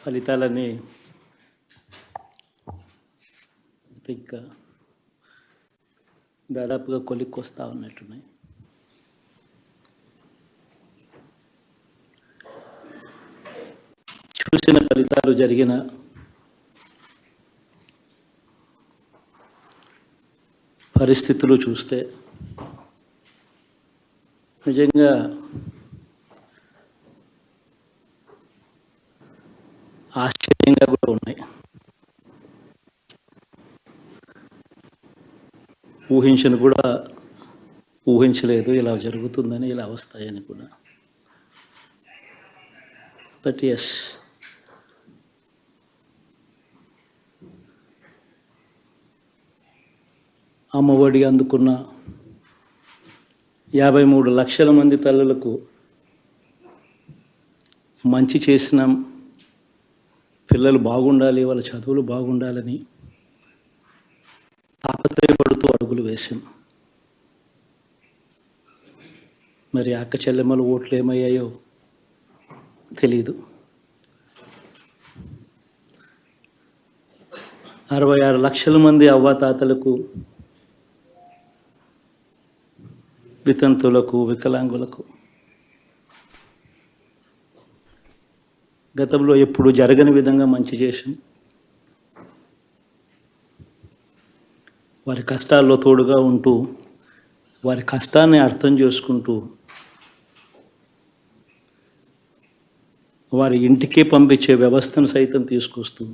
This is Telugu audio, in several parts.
ఫలితాలని ఇంకా దాదాపుగా కొలిక్కొస్తా ఉన్నట్టున్నాయి. చూసిన ఫలితాలు జరిగిన పరిస్థితులు చూస్తే నిజంగా ఆశ్చర్యంగా కూడా ఉన్నాయి. ఊహించలేదు ఇలా జరుగుతుందని, ఇలా వస్తాయని కూడా. బట్ ఎస్, అమ్మఒడి అందుకున్న 53 లక్షల మంది తల్లులకు మంచి చేసినాం, పిల్లలు బాగుండాలి, వాళ్ళ చదువులు బాగుండాలని తాపత్రయపడుతూ అడుగులు వేసాం. మరి అక్క చెల్లెమ్మల ఓట్లు ఏమయ్యాయో తెలీదు. 66 లక్షల మంది అవ్వాతాతలకు, వితంతులకు, వికలాంగులకు గతంలో ఎప్పుడు జరగని విధంగా మంచి చేసాం. వారి కష్టాల్లో తోడుగా ఉంటూ, వారి కష్టాన్ని అర్థం చేసుకుంటూ, వారి ఇంటికే పంపించే వ్యవస్థను సైతం తీసుకొస్తూ,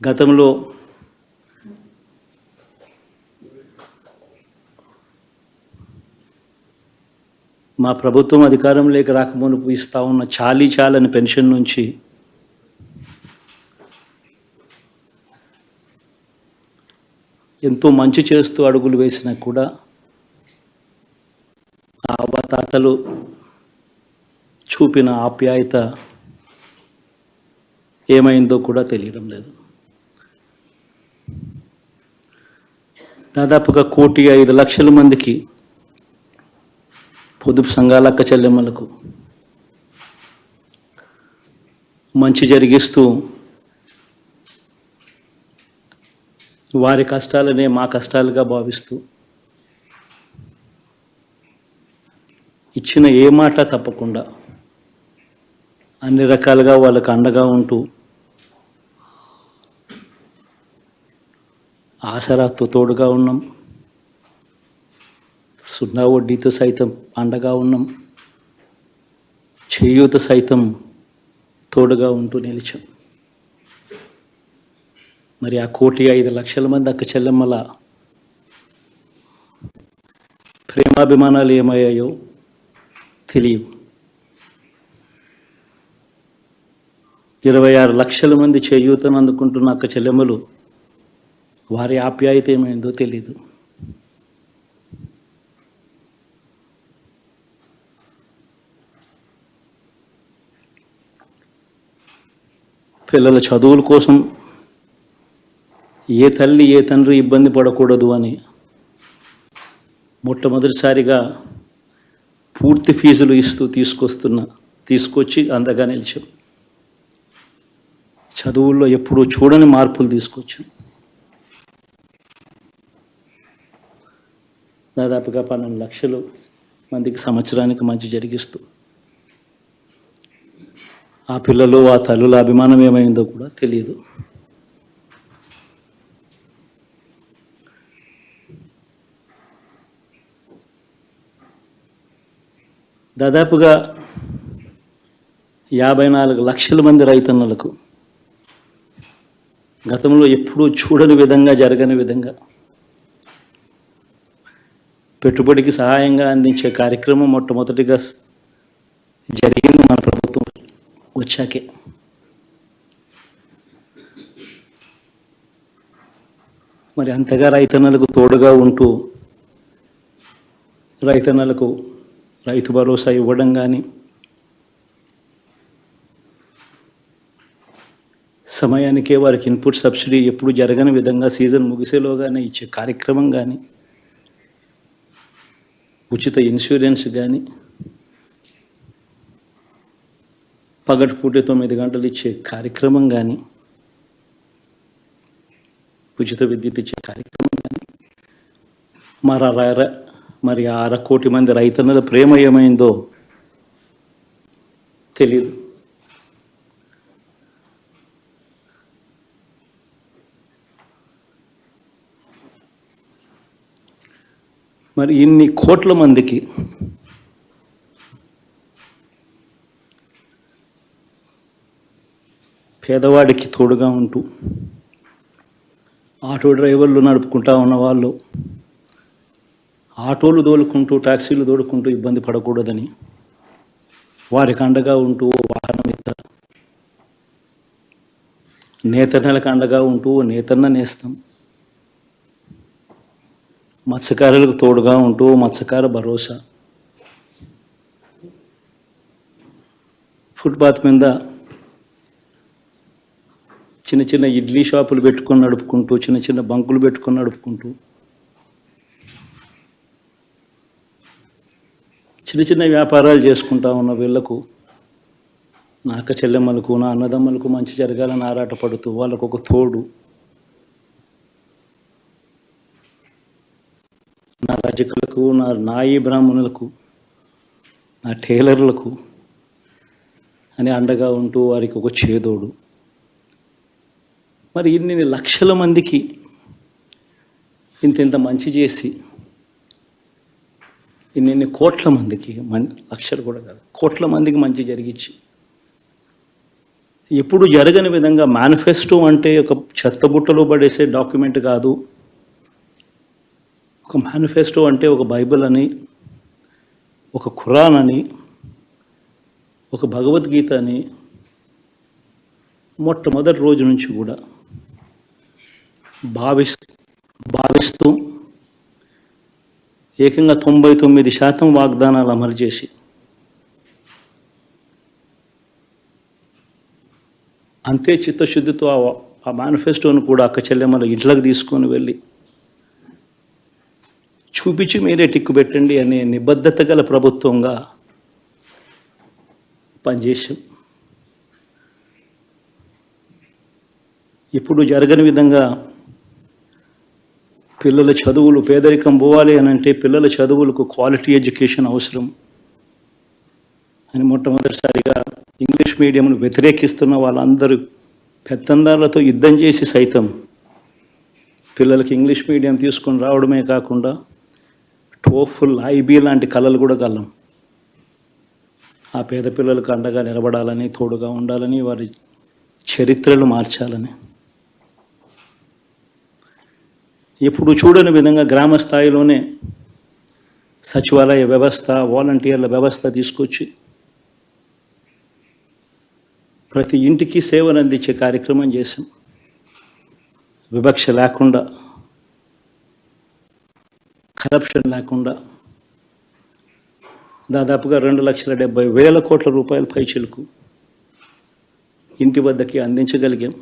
గతంలో మా ప్రభుత్వం అధికారంలోకి రాకమునుపు ఇస్తా ఉన్న చాలని పెన్షన్ నుంచి ఎంతో మంచి చేస్తూ అడుగులు వేసినా కూడా ఆ అవ్వాతాతలు చూపిన ఆప్యాయత ఏమైందో కూడా తెలియడం లేదు. దాదాపుగా 1,05,00,000 మందికి పొదుపు సంఘాల అక్క చెల్లెమ్మలకు మంచి జరిగిస్తూ, వారి కష్టాలనే మా కష్టాలుగా భావిస్తూ, ఇచ్చిన ఏ మాట తప్పకుండా అన్ని రకాలుగా వాళ్ళకు అండగా ఉంటూ, ఆసరాతో తోడుగా ఉన్నాం, సున్నా వడ్డీతో సైతం అండగా ఉన్నాం, చేయూత సైతం తోడుగా ఉంటూ నిలిచాం. మరి ఆ 1,05,00,000 మంది అక్క చెల్లెమ్మల ప్రేమాభిమానాలు ఏమయ్యాయో తెలియవు. 26 లక్షల మంది చేయూతను అందుకుంటున్న అక్క చెల్లెమ్మలు, వారి ఆప్యాయత ఏమైందో తెలీదు. పిల్లల చదువుల కోసం ఏ తల్లి ఏ తండ్రి ఇబ్బంది పడకూడదు అని మొట్టమొదటిసారిగా పూర్తి ఫీజులు ఇస్తూ తీసుకొచ్చి అందగా నిలిచాం. చదువుల్లో ఎప్పుడూ చూడని మార్పులు తీసుకొచ్చాం. దాదాపుగా 12 లక్షలు మందికి సంవత్సరానికి మంచి జరిగిస్తూ, ఆ పిల్లలు, ఆ తల్లుల అభిమానం ఏమైందో కూడా తెలియదు. దాదాపుగా 54 లక్షల మంది రైతన్నలకు గతంలో ఎప్పుడూ చూడని విధంగా, జరగని విధంగా పెట్టుబడికి సహాయంగా అందించే కార్యక్రమం మొట్టమొదటిగా జరిగింది మన ప్రభుత్వం వచ్చాకే. మరి అంతగా రైతన్నలకు తోడుగా ఉంటూ, రైతన్నలకు రైతు భరోసా ఇవ్వడం కానీ, సమయానికే వారికి ఇన్పుట్ సబ్సిడీ ఎప్పుడు జరగని విధంగా సీజన్ ముగిసేలోగానే ఇచ్చే కార్యక్రమం కానీ, ఉచిత ఇన్సూరెన్స్ కానీ, పగటిపూట 9 గంటలు ఇచ్చే కార్యక్రమం కానీ, ఉచిత విద్యుత్ ఇచ్చే కార్యక్రమం కానీ, మరి 1/2 కోటి మంది రైతన్నల ప్రేమ ఏమైందో తెలియదు. మరి ఇన్ని కోట్ల మందికి పేదవాడికి తోడుగా ఉంటూ ఆటో డ్రైవర్లు నడుపుకుంటా ఉన్న వాళ్ళు ఆటోలు తోలుకుంటూ టాక్సీలు తోలుకుంటూ ఇబ్బంది పడకూడదని వారికి అండగా ఉంటూ వాహనం ఇద్ద నేతన్నలకు అండగా ఉంటూ నేతన్న నేస్తాం, మత్స్యకారులకు తోడుగా ఉంటూ మత్స్యకార భరోసా, ఫుట్పాత్ మీద చిన్న చిన్న ఇడ్లీ షాపులు పెట్టుకొని నడుపుకుంటూ, చిన్న చిన్న బంకులు పెట్టుకొని నడుపుకుంటూ, చిన్న చిన్న వ్యాపారాలు చేసుకుంటా ఉన్న వీళ్లకు, నా అక్క చెల్లెమ్మలకు, నా అన్నదమ్మలకు మంచి జరగాలని ఆరాటపడుతూ వాళ్ళకు ఒక తోడు, నా రజకులకు, నా నాయి బ్రాహ్మణులకు, నా టైలర్లకు అని అండగా ఉంటూ వారికి ఒక చేదోడు. మరి ఇన్ని లక్షల మందికి ఇంత మంచి చేసి, ఇన్ని కోట్ల మందికి, లక్షలు కూడా కాదు, కోట్ల మందికి మంచి జరిగించి, ఎప్పుడు జరగని విధంగా మేనిఫెస్టో అంటే ఒక చెత్తబుట్టలో పడేసే డాక్యుమెంట్ కాదు. ఒక మేనిఫెస్టో అంటే ఒక బైబిల్ అని, ఒక ఖురాన్ అని, ఒక భగవద్గీత అని మొట్టమొదటి రోజు నుంచి కూడా భావిస్తూ ఏకంగా 99% వాగ్దానాలు అమలు చేసి అంతే చిత్తశుద్ధితో ఆ మేనిఫెస్టోను కూడా అక్క చెల్లెమ్మల ఇంట్లోకి తీసుకొని వెళ్ళి చూపించి మీరే టిక్కు పెట్టండి అనే నిబద్ధత గల ప్రభుత్వంగా పనిచేసాం. ఇప్పుడు జరగని విధంగా పిల్లల చదువులు, పేదరికం పోవాలి అని అంటే పిల్లల చదువులకు క్వాలిటీ ఎడ్యుకేషన్ అవసరం అని మొట్టమొదటిసారిగా ఇంగ్లీష్ మీడియంను వ్యతిరేకిస్తున్న వాళ్ళందరూ పెత్తందారులతో యుద్ధం చేసి సైతం పిల్లలకి ఇంగ్లీష్ మీడియం తీసుకొని రావడమే కాకుండా టోఫుల్, ఐబీ లాంటి కళలు కూడా కలం ఆ పేద పిల్లలకు అండగా నిలబడాలని, తోడుగా ఉండాలని, వారి చరిత్రలు మార్చాలని, ఎప్పుడు చూడని విధంగా గ్రామ స్థాయిలోనే సచివాలయ వ్యవస్థ, వాలంటీర్ల వ్యవస్థ తీసుకొచ్చి ప్రతి ఇంటికి సేవను అందించే కార్యక్రమం చేశాం. వివక్ష లేకుండా, కరప్షన్ లేకుండా దాదాపుగా 2,70,000 కోట్ల రూపాయల పైచిలకు ఇంటి వద్దకి అందించగలిగాం.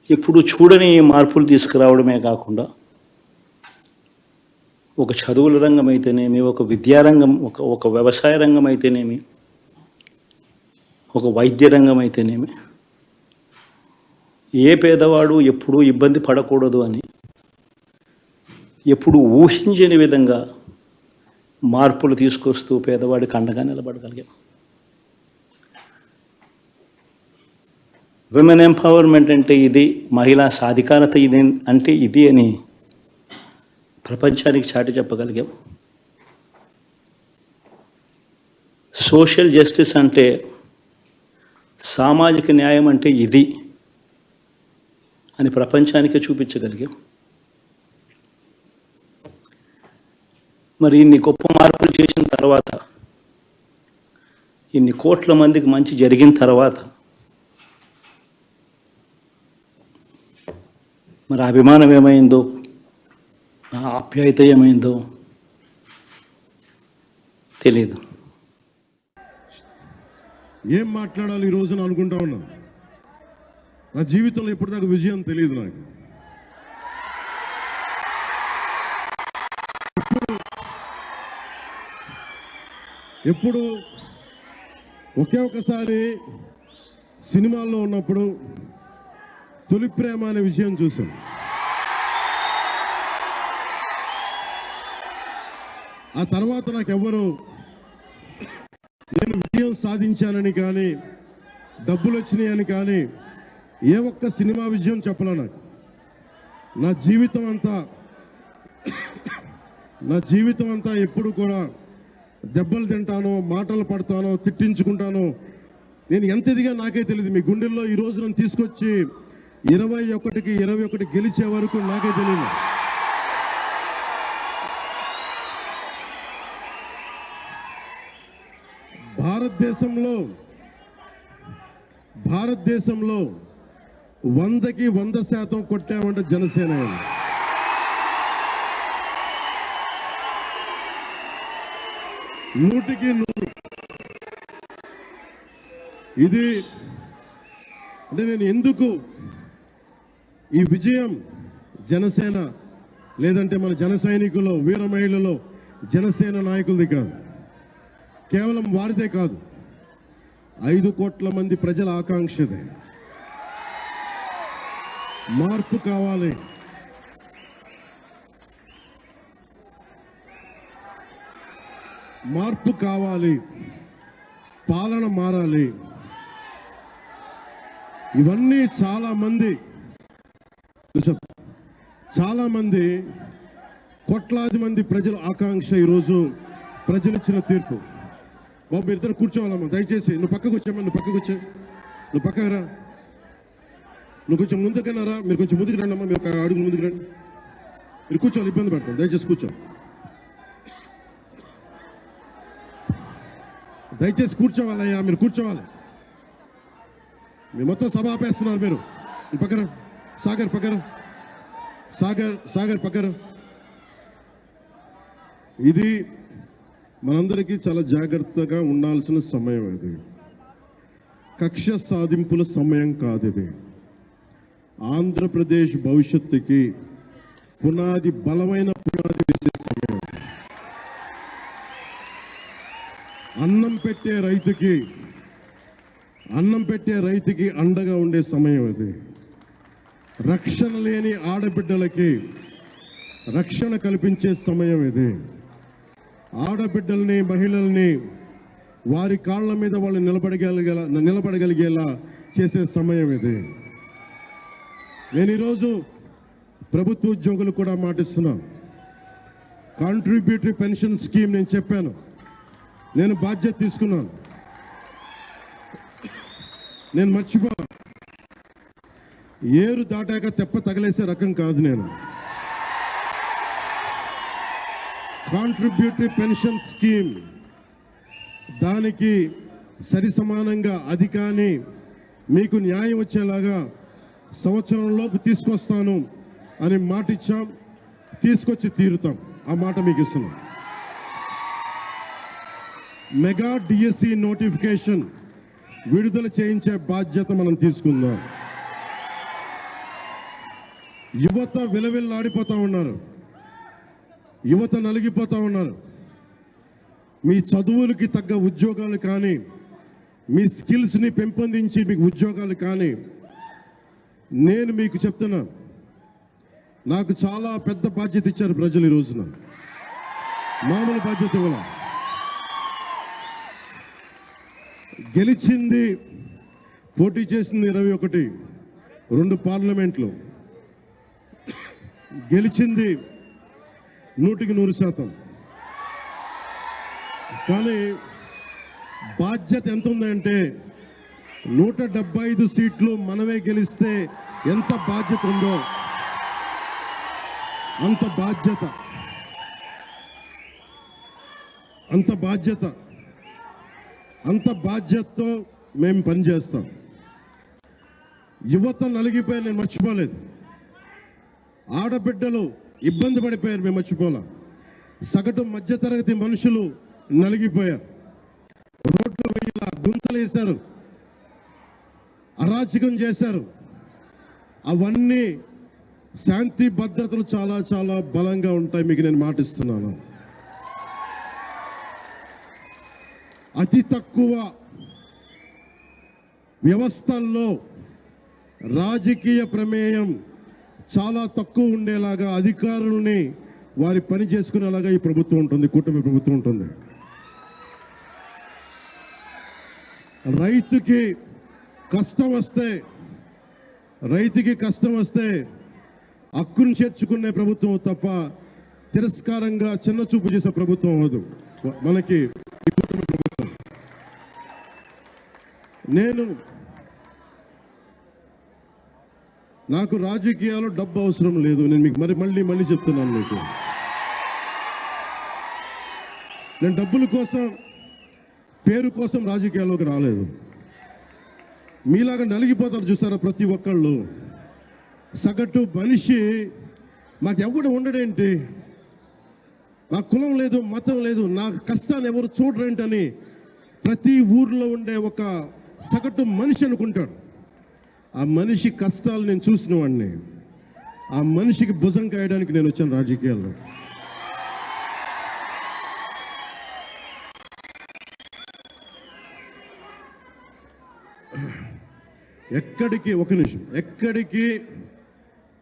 ఇప్పుడు చూడని మార్పులు తీసుకురావడమే కాకుండా ఒక చదువుల రంగం అయితేనేమి, ఒక విద్యారంగం, ఒక వ్యవసాయ రంగం అయితేనేమి, ఒక వైద్య రంగం అయితేనేమి, ఏ పేదవాడు ఎప్పుడూ ఇబ్బంది పడకూడదు అని ఎప్పుడు ఊహించని విధంగా మార్పులు తీసుకొస్తూ పేదవాడికి అండగా నిలబడగలిగాం. విమెన్ ఎంపవర్మెంట్ అంటే ఇది, మహిళా సాధికారత ఇది అంటే ఇది అని ప్రపంచానికి చాటి చెప్పగలిగాం. సోషల్ జస్టిస్ అంటే, సామాజిక న్యాయం అంటే ఇది అని ప్రపంచానికి చూపించగలిగాం. మరి ఇన్ని గొప్ప మార్పులు చేసిన తర్వాత, ఇన్ని కోట్ల మందికి మంచి జరిగిన తర్వాత మరి అభిమానం ఏమైందో, నా ఆప్యాయత ఏమైందో తెలీదు. ఏం మాట్లాడాలి ఈ రోజున అనుకుంటా ఉన్నా. నా జీవితంలో ఎప్పటిదాకా విజయం తెలియదు నాకు. ఎప్పుడు ఒకే ఒకసారి సినిమాల్లో ఉన్నప్పుడు తొలి ప్రేమ అనే విషయం చూసాం. ఆ తర్వాత నాకెవ్వరు నేను విజయం సాధించానని కానీ డబ్బులు వచ్చినాయని కానీ ఏ ఒక్క సినిమా విజయం చెప్పలే. నాకు నా జీవితం అంతా ఎప్పుడు కూడా దెబ్బలు తింటానో, మాటలు పడతానో, తిట్టించుకుంటానో. నేను ఎంత ఎదిగా నాకే తెలియదు. మీ గుండెల్లో ఈ రోజు నన్ను తీసుకొచ్చి 21కి 21 గెలిచే వరకు నాకే తెలియదు. భారతదేశంలో 100కి 100% కొట్టామంటే జనసేన. నూటికి 100. ఇది అంటే నేను ఎందుకు ఈ విజయం జనసేన లేదంటే మన జన సైనికులు, వీర మహిళలు, జనసేన నాయకులది కాదు, కేవలం వారిదే కాదు, 5 కోట్ల మంది ప్రజల ఆకాంక్షదే. మార్పు కావాలి. మార్పు కావాలి, పాలన మారాలి. ఇవన్నీ చాలా మంది కోట్లాది మంది ప్రజల ఆకాంక్ష. ఈరోజు ప్రజలు ఇచ్చిన తీర్పు. బాబు మీరు ఇద్దరు కూర్చోవాలమ్మా, దయచేసి. నువ్వు పక్కకు వచ్చామ్మా, నువ్వు పక్కకు రా. నువ్వు కొంచెం ముందుకన్నా రా. మీరు కొంచెం ముందుకు రండి అమ్మా, మీరు ఒక అడుగు ముందుకు రండి. మీరు కూర్చోవాలి, ఇబ్బంది పడతాం. దయచేసి కూర్చోవాలయ్యా, మీరు కూర్చోవాలి. మీరు మొత్తం సభ ఆపేస్తున్నారు. మీరు పక్కన సాగర్ పక్కన. ఇది మనందరికీ చాలా జాగ్రత్తగా ఉండాల్సిన సమయం. ఇది కక్ష సాధింపుల సమయం కాదు. ఇది ఆంధ్రప్రదేశ్ భవిష్యత్తుకి బలమైన పునాది వేసే సమయం. అన్నం పెట్టే రైతుకి అండగా ఉండే సమయం ఇది. రక్షణ లేని ఆడబిడ్డలకి రక్షణ కల్పించే సమయం ఇది. ఆడబిడ్డల్ని, మహిళల్ని వారి కాళ్ళ మీద వాళ్ళు నిలబడగలిగేలా చేసే సమయం ఇది. నేను ఈరోజు ప్రభుత్వ ఉద్యోగులు కూడా మాటిస్తున్నా. కాంట్రిబ్యూటరీ పెన్షన్ స్కీమ్ నేను చెప్పాను, నేను బాధ్యత తీసుకున్నాను. నేను మర్చిపో ఏరు దాటాక తెప్ప తగలేసే రకం కాదు నేను. కాంట్రిబ్యూటరీ పెన్షన్ స్కీమ్ దానికి సరి సమానంగా అది కానీ మీకు న్యాయం వచ్చేలాగా సంవత్సరంలోపు తీసుకొస్తాను అని మాట ఇచ్చాం. తీసుకొచ్చి తీరుతాం. ఆ మాట మీకు ఇస్తున్నాం. మెగా డిఎస్సి నోటిఫికేషన్ విడుదల చేయించే బాధ్యత మనం తీసుకుందాం. యువత విలవిల్లాడిపోతా ఉన్నారు, యువత నలిగిపోతా ఉన్నారు. మీ చదువులకి తగ్గ ఉద్యోగాలు కానీ, మీ స్కిల్స్ని పెంపొందించి మీకు ఉద్యోగాలు కానీ, నేను మీకు చెప్తున్నాను, నాకు చాలా పెద్ద బాధ్యత ఇచ్చారు ప్రజలు. ఈ రోజున మామూలు బాధ్యత ఇవ్వాల. గెలిచింది, పోటీ చేసింది 21, 2 పార్లమెంట్లు గెలిచింది 100కి 100%. కానీ బాధ్యత ఎంత ఉందంటే 175 సీట్లు మనమే గెలిస్తే ఎంత బాధ్యత ఉందో అంత బాధ్యతతో మేము పనిచేస్తాం. యువత నలిగిపోయి నేను మర్చిపోలేదు. ఆడబిడ్డలు ఇబ్బంది పడిపోయారు, మేము మర్చిపోలే. సగటు మధ్యతరగతి మనుషులు నలిగిపోయారు. రోడ్లు వేయాల, గుంతలు వేశారు, అరాచకం చేశారు. అవన్నీ శాంతి భద్రతలు చాలా చాలా బలంగా ఉంటాయి. మీకు నేను మాటిస్తున్నాను. అతి తక్కువ వ్యవస్థల్లో రాజకీయ ప్రమేయం చాలా తక్కువ ఉండేలాగా అధికారులని వారి పని చేసుకునేలాగా ఈ ప్రభుత్వం ఉంటుంది, కూటమి ప్రభుత్వం ఉంటుంది. రైతుకి కష్టం వస్తే హక్కును చేర్చుకునే ప్రభుత్వం తప్ప తిరస్కారంగా చిన్న చూపు చేసే ప్రభుత్వం అవ్వదు మనకి ఈ కూటమి ప్రభుత్వం. నాకు రాజకీయాల్లో డబ్బు అవసరం లేదు. నేను మీకు మళ్ళీ చెప్తున్నాను. నేను డబ్బుల కోసం, పేరు కోసం రాజకీయాల్లోకి రాలేదు. మీలాగా నలిగిపోతారు చూసారా ప్రతి ఒక్కళ్ళు. సగటు మనిషి మాకెవడు ఉండడేంటి, నా కులం లేదు, మతం లేదు, నా కష్టాన్ని ఎవరు చూడరేంటని ప్రతి ఊర్లో ఉండే ఒక సగటు మనిషి అనుకుంటాడు. ఆ మనిషి కష్టాలు నేను చూసిన వాడిని. ఆ మనిషికి భుజం కాయడానికి నేను వచ్చాను రాజకీయాల్లో. ఎక్కడికి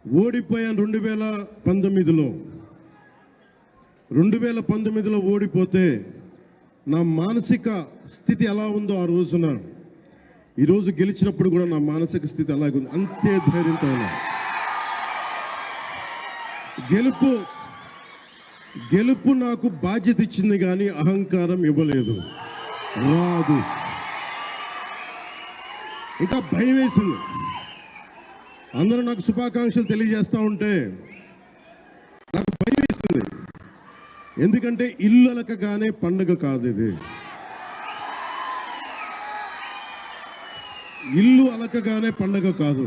ఓడిపోయాను 2019లో ఓడిపోతే నా మానసిక స్థితి ఎలా ఉందో ఆ రోజున, ఈరోజు గెలిచినప్పుడు కూడా నా మానసిక స్థితి అలాగే ఉంది. అంతే ధైర్యంతో ఉన్నా. గెలుపు నాకు బాధ్యత ఇచ్చింది కానీ అహంకారం ఇవ్వలేదు, రాదు. ఇంకా భయం వేసింది. అందరూ నాకు శుభాకాంక్షలు తెలియజేస్తూ ఉంటే నాకు భయం వేసింది. ఎందుకంటే ఇల్లు అలకగానే పండుగ కాదు ఇది. ఇల్లు అలకగానే పండుగ కాదు.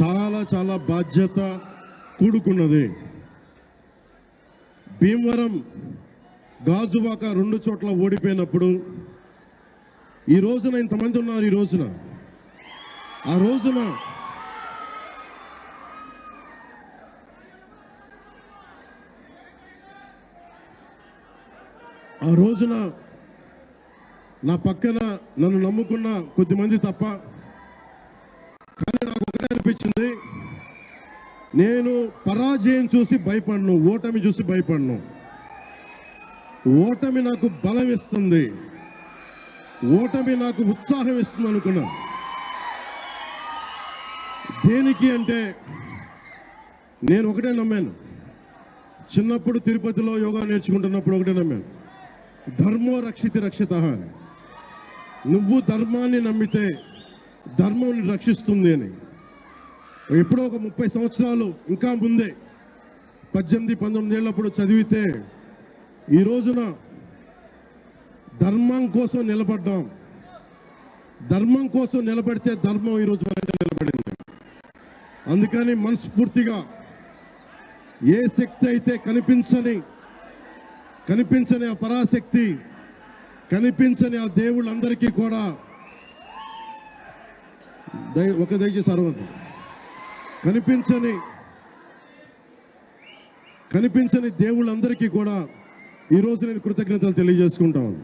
చాలా చాలా బాధ్యత కూడుకున్నది. భీమవరం, గాజువాక 2 చోట్ల ఓడిపోయినప్పుడు ఈ రోజున ఇంతమంది ఉన్నారు. ఆ రోజున నా పక్కన నన్ను నమ్ముకున్న కొద్దిమంది తప్ప, కానీ నాకు ఒకటే అనిపించింది, నేను పరాజయం చూసి భయపడను, ఓటమి చూసి భయపడను. ఓటమి నాకు బలం ఇస్తుంది, ఓటమి నాకు ఉత్సాహం ఇస్తుంది అనుకున్నా. దేనికి అంటే నేను ఒకటే నమ్మాను. చిన్నప్పుడు తిరుపతిలో యోగా నేర్చుకుంటున్నప్పుడు ఒకటే నమ్మాను, ధర్మో రక్షితి రక్షిత అని. నువ్వు ధర్మాన్ని నమ్మితే ధర్మం రక్షిస్తుంది అని. ఎప్పుడో ఒక 30 సంవత్సరాలు ఇంకా ముందే 18-19 ఏళ్ళప్పుడు చదివితే ఈ రోజున ధర్మం కోసం నిలబడ్డాం. ధర్మం కోసం నిలబడితే ధర్మం ఈరోజు మనకి నిలబడింది. అందుకని మనస్ఫూర్తిగా ఏ శక్తి అయితే కనిపించని ఆ పరాశక్తి, కనిపించని ఆ దేవుళ్ళందరికీ కూడా దయచేసి అరవద్దు, కనిపించని దేవుళ్ళందరికీ కూడా ఈరోజు నేను కృతజ్ఞతలు తెలియజేసుకుంటాను.